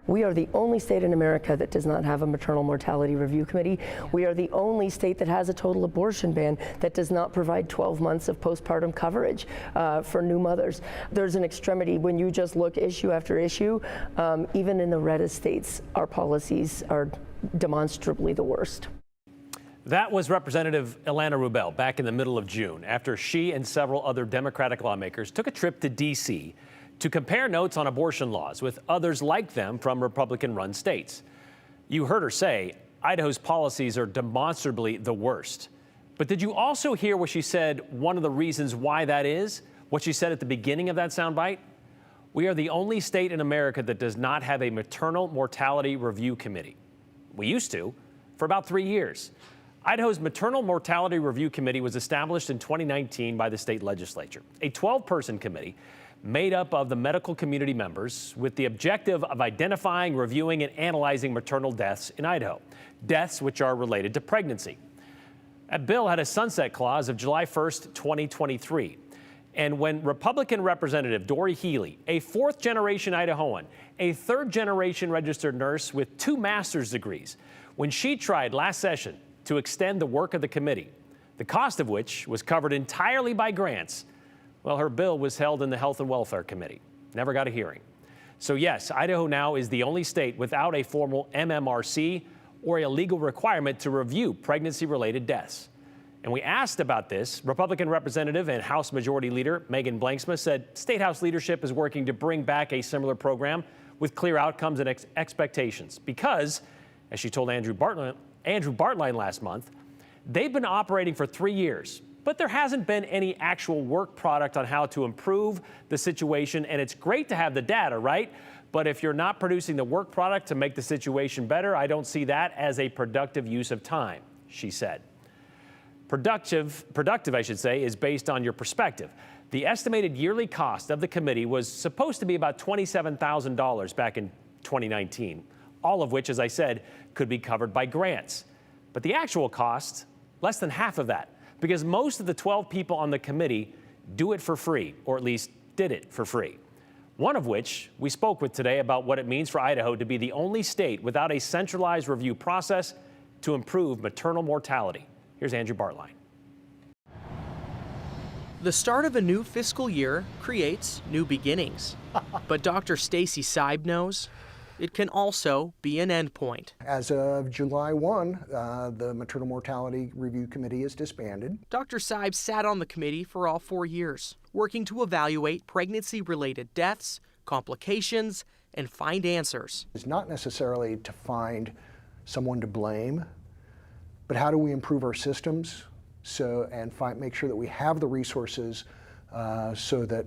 We are the only state in America that does not have a maternal mortality review committee. We are the only state that has a total abortion ban that does not provide 12 months of postpartum coverage for new mothers. There's an extremity when you just look issue after issue. Even in the reddest states, our policies are demonstrably the worst. That was Representative Ilana Rubel back in the middle of June after she and several other Democratic lawmakers took a trip to D.C. to compare notes on abortion laws with others like them from Republican-run states. You heard her say Idaho's policies are demonstrably the worst. But did you also hear what she said, one of the reasons why that is? What she said at the beginning of that soundbite? We are the only state in America that does not have a maternal mortality review committee. We used to, for about 3 years. Idaho's Maternal Mortality Review Committee was established in 2019 by the state legislature, a 12-person committee made up of the medical community members with the objective of identifying, reviewing, and analyzing maternal deaths in Idaho, deaths which are related to pregnancy. That bill had a sunset clause of July 1st, 2023. And when Republican Representative Dory Healy, a fourth-generation Idahoan, a third-generation registered nurse with 2 master's degrees, when she tried last session to extend the work of the committee, the cost of which was covered entirely by grants, well, her bill was held in the Health and Welfare Committee. Never got a hearing. So yes, Idaho now is the only state without a formal MMRC or a legal requirement to review pregnancy-related deaths. And we asked about this. Republican Representative and House Majority Leader Megan Blanksma said State House leadership is working to bring back a similar program with clear outcomes and expectations because, as she told Andrew Bartline last month, they've been operating for 3 years, but there hasn't been any actual work product on how to improve the situation. And it's great to have the data, right? But if you're not producing the work product to make the situation better, I don't see that as a productive use of time, she said. Productive, I should say, is based on your perspective. The estimated yearly cost of the committee was supposed to be about $27,000 back in 2019, all of which, as I said, could be covered by grants. But the actual cost, less than half of that, because most of the 12 people on the committee do it for free, or at least did it for free. One of which we spoke with today about what it means for Idaho to be the only state without a centralized review process to improve maternal mortality. Here's Andrew Bartline. The start of a new fiscal year creates new beginnings. But Dr. Stacy Seib knows it can also be an endpoint. As of July 1, the Maternal Mortality Review Committee is disbanded. Dr. Seib sat on the committee for all 4 years, working to evaluate pregnancy-related deaths, complications, and find answers. It's not necessarily to find someone to blame, but how do we improve our systems and make sure that we have the resources so that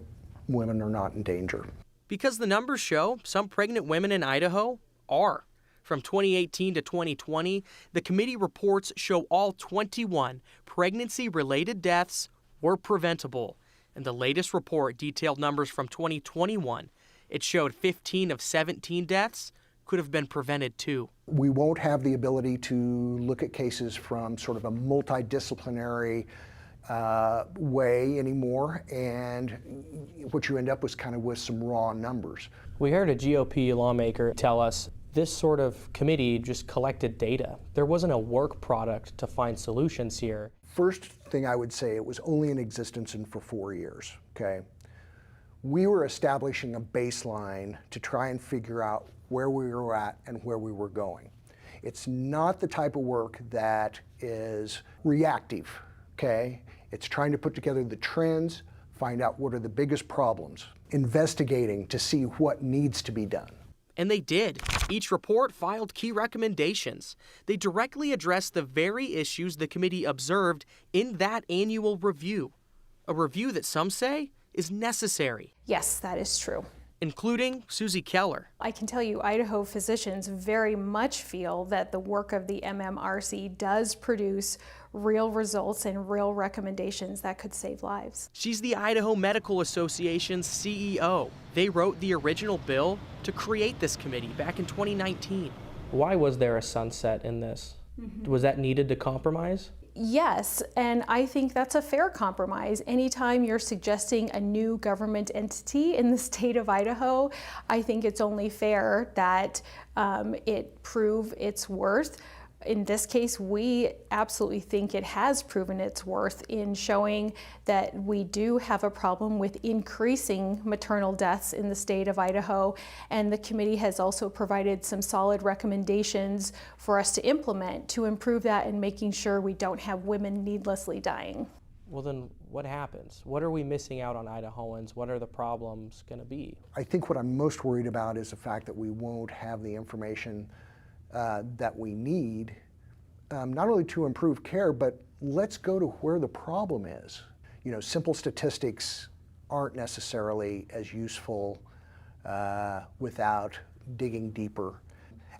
women are not in danger. Because the numbers show some pregnant women in Idaho are. From 2018 to 2020, the committee reports show all 21 pregnancy-related deaths were preventable. And the latest report detailed numbers from 2021. It showed 15 of 17 deaths could have been prevented too. We won't have the ability to look at cases from sort of a multidisciplinary way anymore, and what you end up with some raw numbers. We heard a GOP lawmaker tell us this sort of committee just collected data. There wasn't a work product to find solutions here. First thing I would say, it was only in existence for 4 years, okay? We were establishing a baseline to try and figure out where we were at and where we were going. It's not the type of work that is reactive, okay? It's trying to put together the trends, find out what are the biggest problems, investigating to see what needs to be done. And they did. Each report filed key recommendations. They directly addressed the very issues the committee observed in that annual review. A review that some say is necessary. Yes, that is true. Including Susie Keller. I can tell you Idaho physicians very much feel that the work of the MMRC does produce real results and real recommendations that could save lives. She's the Idaho Medical Association's CEO. They wrote the original bill to create this committee back in 2019. Why was there a sunset in this? Was that needed to compromise? Yes, and I think that's a fair compromise. Anytime you're suggesting a new government entity in the state of Idaho, I think it's only fair that it prove its worth. In this case, we absolutely think it has proven its worth in showing that we do have a problem with increasing maternal deaths in the state of Idaho, and the committee has also provided some solid recommendations for us to implement to improve that and making sure we don't have women needlessly dying. Well, then what happens? What are we missing out on Idahoans? What are the problems going to be? I think what I'm most worried about is the fact that we won't have the information that we need, not only to improve care, but let's go to where the problem is. You know, simple statistics aren't necessarily as useful without digging deeper.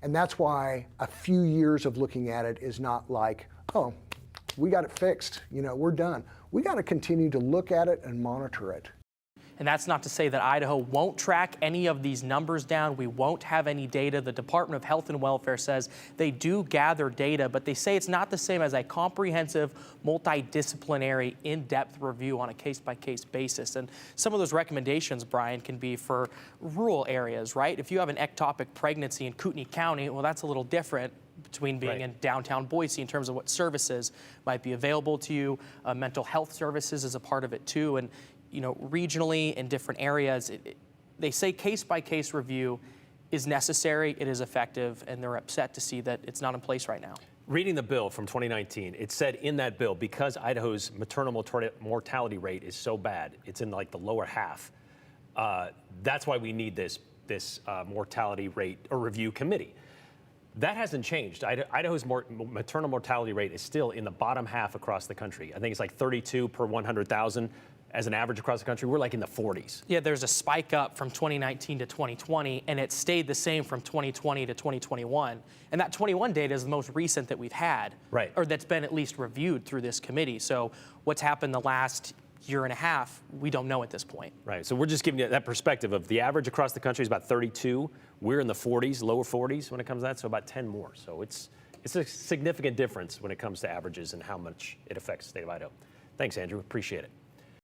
And that's why a few years of looking at it is not like, oh, we got it fixed, you know, we're done. We got to continue to look at it and monitor it. And that's not to say that Idaho won't track any of these numbers down. We won't have any data. The Department of Health and Welfare says they do gather data, but they say it's not the same as a comprehensive, multidisciplinary, in-depth review on a case-by-case basis. And some of those recommendations, Brian, can be for rural areas, right? If you have an ectopic pregnancy in Kootenai County, well, that's a little different between being in downtown Boise in terms of what services might be available to you. Mental health services is a part of it too. And you know, regionally in different areas, they say case-by-case review is necessary, it is effective, and they're upset to see that it's not in place right now. Reading the bill from 2019, it said in that bill, because Idaho's maternal mortality rate is so bad, it's in like the lower half, that's why we need this mortality rate or review committee. That hasn't changed. Idaho's maternal mortality rate is still in the bottom half across the country. I think it's like 32 per 100,000 as an average across the country. We're like in the 40s. Yeah, there's a spike up from 2019 to 2020, and it stayed the same from 2020 to 2021. And that 21 data is the most recent that we've had, right? Or that's been at least reviewed through this committee. So what's happened the last year and a half, we don't know at this point. Right, so we're just giving you that perspective of the average across the country is about 32. We're in the 40s, lower 40s when it comes to that, so about 10 more. So it's a significant difference when it comes to averages and how much it affects the state of Idaho. Thanks, Andrew, appreciate it.